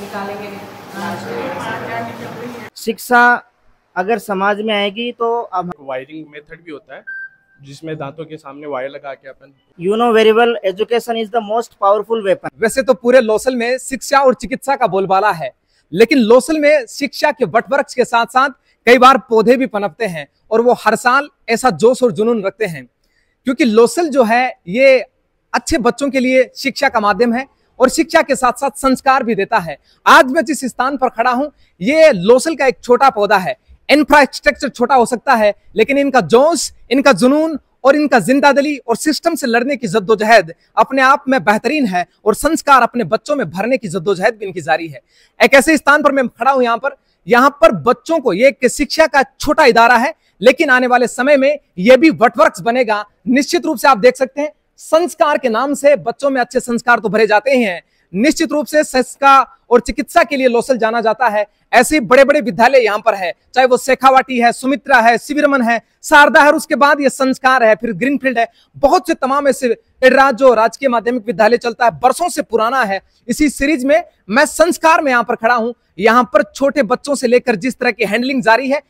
निकालेंगे इलाज। शिक्षा अगर समाज में आएगी तो अब वायरिंग मेथड भी होता है जिसमें दांतों के सामने वायर लगा के अपन you know very well education is the most powerful weapon. वैसे तो पूरे लोसल में शिक्षा और चिकित्सा का बोलबाला है, लेकिन लोसल में शिक्षा के वटवृक्ष के साथ साथ कई बार पौधे भी पनपते हैं और वो हर साल ऐसा जोश और जुनून रखते हैं, क्योंकि लोसल जो है ये अच्छे बच्चों के लिए शिक्षा का माध्यम है और शिक्षा के साथ साथ संस्कार भी देता है। आज मैं जिस स्थान पर खड़ा हूं ये लोसल का एक छोटा पौधा है। इंफ्रास्ट्रक्चर छोटा हो सकता है, लेकिन इनका जोश, इनका जुनून और इनका जिंदादिली और सिस्टम से लड़ने की जद्दोजहद अपने आप में बेहतरीन है और संस्कार अपने बच्चों में भरने की जद्दोजहद भी इनकी जारी है। एक ऐसे स्थान पर मैं खड़ा हूं, यहां पर बच्चों को ये एक शिक्षा का छोटा इदारा है, लेकिन आने वाले समय में यह भी वटवृक्ष बनेगा। निश्चित रूप से आप देख सकते हैं संस्कार के नाम से बच्चों में अच्छे संस्कार तो भरे जाते ही हैं, निश्चित रूप से शिक्षा और चिकित्सा के लिए लोसल जाना जाता है। ऐसे बड़े बड़े विद्यालय यहां पर है, चाहे वो शेखावाटी है, सुमित्रा है, शिविरमन है, शारदा है, और उसके बाद ये संस्कार है, फिर ग्रीनफील्ड है, बहुत से तमाम ऐसे जो राजकीय माध्यमिक विद्यालय चलता है, बरसों से पुराना है। इसी सीरीज में मैं संस्कार में यहां पर खड़ा हूं। यहां पर छोटे बच्चों से लेकर जिस तरह की हैंडलिंग जारी है,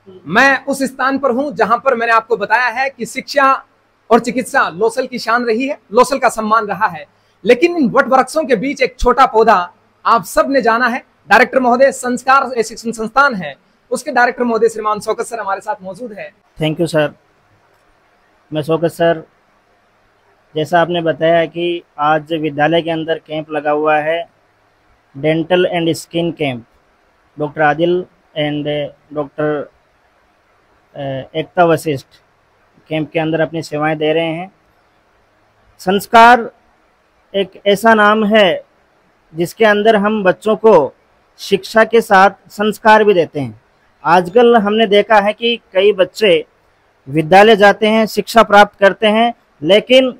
मैं उस स्थान पर हूं जहां पर मैंने आपको बताया है कि शिक्षा और चिकित्सा लोसल की शान रही है, लोसल का सम्मान रहा है। लेकिन इन वट वृक्षों के बीच एक छोटा पौधा आप सब ने जाना है। डायरेक्टर महोदय संस्कार शिक्षण संस्थान है, उसके डायरेक्टर महोदय श्रीमान शौकत सर हमारे साथ मौजूद है। Thank you sir. मैं शौकत सर, जैसा आपने बताया कि आज विद्यालय के अंदर कैंप लगा हुआ है, dental and skin camp. Doctor Adil and doctor Ekta Vashishtha camp के अंदर अपनी सेवाएं दे रहे हैं। संस्कार एक ऐसा नाम है जिसके अंदर हम बच्चों को शिक्षा के साथ संस्कार भी देते हैं। आजकल हमने देखा है कि कई बच्चे विद्यालय जाते हैं, शिक्षा प्राप्त करते हैं, लेकिन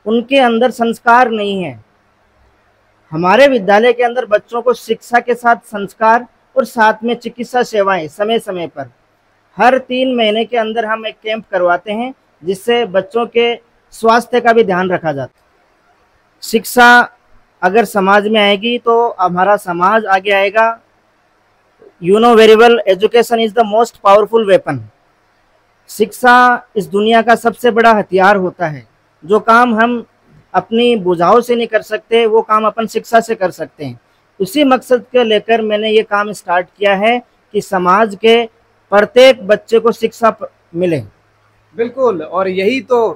उनके अंदर संस्कार नहीं है। हमारे विद्यालय के अंदर बच्चों को शिक्षा के साथ संस्कार और साथ में चिकित्सा सेवाएं समय समय पर हर 3 महीने के अंदर हम एक कैंप करवाते हैं, जिससे बच्चों के स्वास्थ्य का भी ध्यान रखा जाता है। शिक्षा अगर समाज में आएगी तो हमारा समाज आगे आएगा। You know very well education is the most powerful weapon. शिक्षा इस दुनिया का सबसे बड़ा हथियार होता है। जो काम हम अपनी बुझाओं से नहीं कर सकते, वो काम अपन शिक्षा से कर सकते हैं। उसी मकसद को लेकर मैंने ये काम स्टार्ट किया है कि समाज के प्रत्येक बच्चे को शिक्षा मिले। बिल्कुल, और यही तो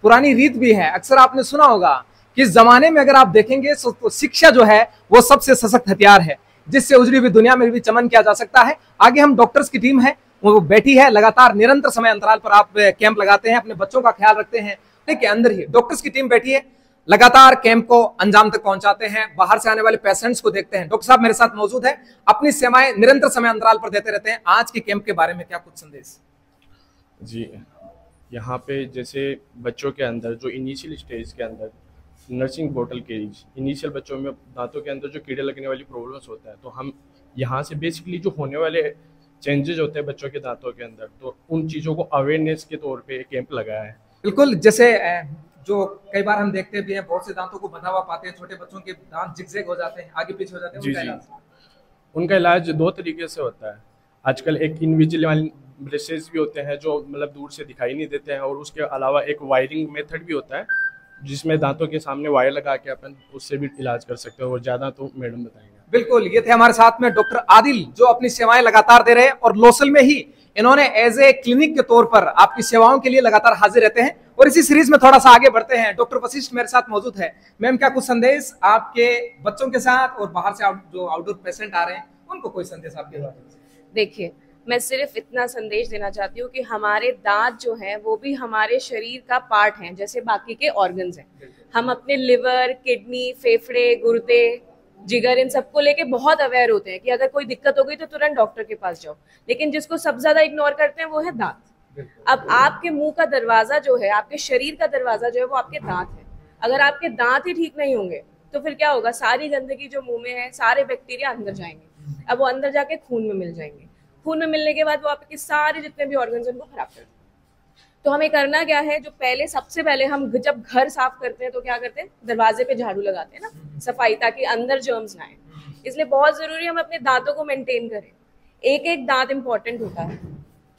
पुरानी रीत भी है। अक्सर आपने सुना होगा कि इस जमाने में अगर आप देखेंगे तो शिक्षा जो है वो सबसे सशक्त हथियार है, जिससे उजड़ी हुई दुनिया में भी चमन किया जा सकता है। आगे हम डॉक्टर्स की टीम है, वो बैठी है, लगातार निरंतर समय अंतराल पर आप कैंप लगाते हैं, अपने बच्चों का ख्याल रखते हैं। के अंदर ही डॉक्टर्स की टीम बैठी है, लगातार कैंप को अंजाम तक पहुंचाते हैं, बाहर से आने वाले पेशेंट्स को देखते हैं। डॉक्टर साहब मेरे साथ मौजूद है, अपनी सेवाएं निरंतर समय अंतराल पर देते रहते हैं। आज के कैंप के बारे में क्या कुछ संदेश? जी, यहाँ पे जैसे बच्चों के अंदर जो इनिशियल स्टेज के अंदर नर्सिंग बोतल के इनिशियल बच्चों में दांतों के अंदर जो कीड़े लगने वाली प्रॉब्लम्स होता है, तो हम यहाँ से बेसिकली जो होने वाले चेंजेस होते हैं बच्चों के दांतों के अंदर, तो उन चीज़ों को अवेयरनेस के तौर पे कैंप लगाया है। बिल्कुल, जैसे जो कई बार हम देखते भी हैं, बहुत से दांतों को बंधा हुआ पाते हैं, छोटे बच्चों के दांत जिगजैग हो जाते हैं, आगे पीछे हो जाते हैं। उनका इलाज 2 तरीके से होता है। आजकल एक इनविजिलेबल ब्रशेस भी होते हैं जो मतलब दूर से दिखाई नहीं देते हैं, और उसके अलावा एक वायरिंग मेथड भी होता है जिसमें दांतों के सामने वायर लगा के अपन उससे भी इलाज कर सकते हैं, और ज़्यादा तो मैडम बताएंगे। बिल्कुल, ये थे हमारे साथ में डॉक्टर आदिल, जो अपनी सेवाएं लगातार दे रहे हैं, और लोसल में ही इन्होंने एज ए क्लिनिक के तौर पर आपकी सेवाओं के लिए लगातार हाजिर रहते हैं। और इसी सीरीज में थोड़ा सा आगे बढ़ते हैं, डॉक्टर वशिष्ठ मेरे साथ मौजूद है। मैम, क्या कुछ संदेश आपके बच्चों के साथ और बाहर से जो आउटडोर पेशेंट आ रहे हैं उनको कोई संदेश आपके द्वारा? देखिए, मैं सिर्फ इतना संदेश देना चाहती हूँ कि हमारे दांत जो है वो भी हमारे शरीर का पार्ट हैं, जैसे बाकी के ऑर्गन्स हैं। हम अपने लिवर, किडनी, फेफड़े, गुर्दे, जिगर, इन सबको लेके बहुत अवेयर होते हैं कि अगर कोई दिक्कत हो गई तो तुरंत डॉक्टर के पास जाओ, लेकिन जिसको सबसे ज्यादा इग्नोर करते हैं वो है दांत। अब आपके मुंह का दरवाजा जो है, आपके शरीर का दरवाजा जो है वो आपके दांत है। अगर आपके दांत ही ठीक नहीं होंगे तो फिर क्या होगा? सारी गंदगी जो मुंह में है, सारे बैक्टीरिया अंदर जाएंगे। अब वो अंदर जाके खून में मिल जाएंगे, खून में मिलने के बाद वो आपके सारे जितने भी ऑर्गन्स हैं उनको खराब कर देते हैं। तो हमें करना क्या है? जो सबसे पहले हम जब घर साफ करते हैं तो क्या करते हैं? दरवाजे पे झाड़ू लगाते हैं ना, सफाई, ताकि अंदर जर्म्स ना आए। इसलिए बहुत जरूरी है हम अपने दांतों को मेंटेन करें। एक एक दांत इंपॉर्टेंट होता है,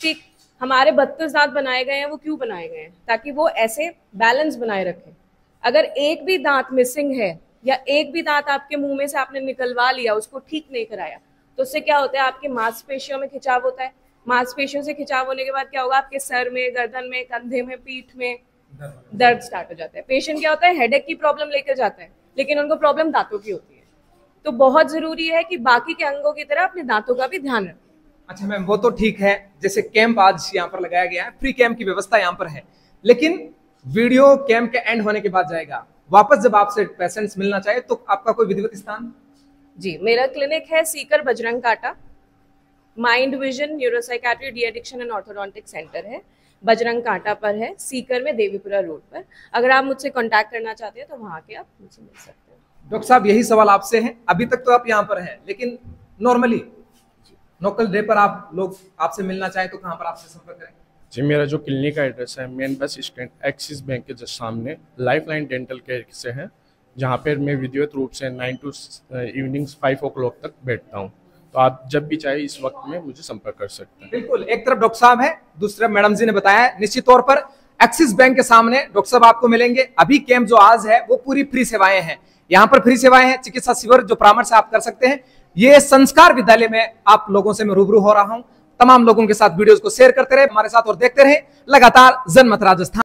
ठीक। हमारे 32 दांत बनाए गए हैं, वो क्यों बनाए गए हैं? ताकि वो ऐसे बैलेंस बनाए रखें। अगर एक भी दांत मिसिंग है या एक भी दांत आपके मुंह में से आपने निकलवा लिया, उसको ठीक नहीं कराया, तो उससे क्या होता है, आपकी मांसपेशियों में खिंचाव होता है। मांसपेशियों से खिंचाव होने के बाद क्या होगा, आपके सर में, गर्दन में, कंधे में, पीठ में दर्द स्टार्ट हो जाता है। पेशेंट क्या होता है, हेडेक की प्रॉब्लम लेकर जाता है, लेकिन उनको प्रॉब्लम दांतों की होती है। तो बहुत जरूरी है कि बाकी के अंगों की तरह अपने दांतों का भी ध्यान रखें। अच्छा मैम, वो तो ठीक है, जैसे कैंप आज यहाँ पर लगाया गया है, फ्री कैंप की व्यवस्था यहाँ पर है, लेकिन वीडियो कैंप के एंड होने के बाद जाएगा, वापस जब आपसे पेशेंट्स मिलना चाहे तो आपका कोई विधिवत स्थान? जी, मेरा क्लिनिक है Sikar Bajrang Kanta, mind vision neuropsychiatry de addiction and orthodontic centre है, बजरंग कांटा पर है, सीकर में देवीपुरा रोड पर। अगर आप मुझसे कांटेक्ट करना चाहते हैं तो वहां के आप मुझसे मिल सकते हैं। डॉक्टर साहब, यही सवाल आपसे है, अभी तक तो आप यहाँ पर हैं, लेकिन नॉर्मली लोकल डे पर आप लोग आपसे मिलना चाहे तो कहाँ पर आपसे संपर्क करें? जी, मेरा जो क्लिनिक का एड्रेस है main bus stand axis bank के जस्ट सामने लाइफलाइन डेंटल केयर से है, जहाँ पर मैं विधिवत रूप से 9 to इवनिंग 5 o'clock तक बैठता हूँ। तो आप जब भी चाहे इस वक्त में मुझे संपर्क कर सकते हैं। बिल्कुल, एक तरफ डॉक्टर साहब है, दूसरी तरफ मैडम जी ने बताया है, निश्चित तौर पर एक्सिस बैंक के सामने डॉक्टर साहब आपको मिलेंगे। अभी कैंप जो आज है वो पूरी फ्री सेवाएं हैं, यहाँ पर फ्री सेवाएं हैं, चिकित्सा शिविर जो परामर्श आप कर सकते हैं। ये संस्कार विद्यालय में आप लोगों से मैं रूबरू हो रहा हूं। तमाम लोगों के साथ वीडियोस को शेयर करते रहे हमारे साथ और देखते रहे लगातार जनमत राजस्थान।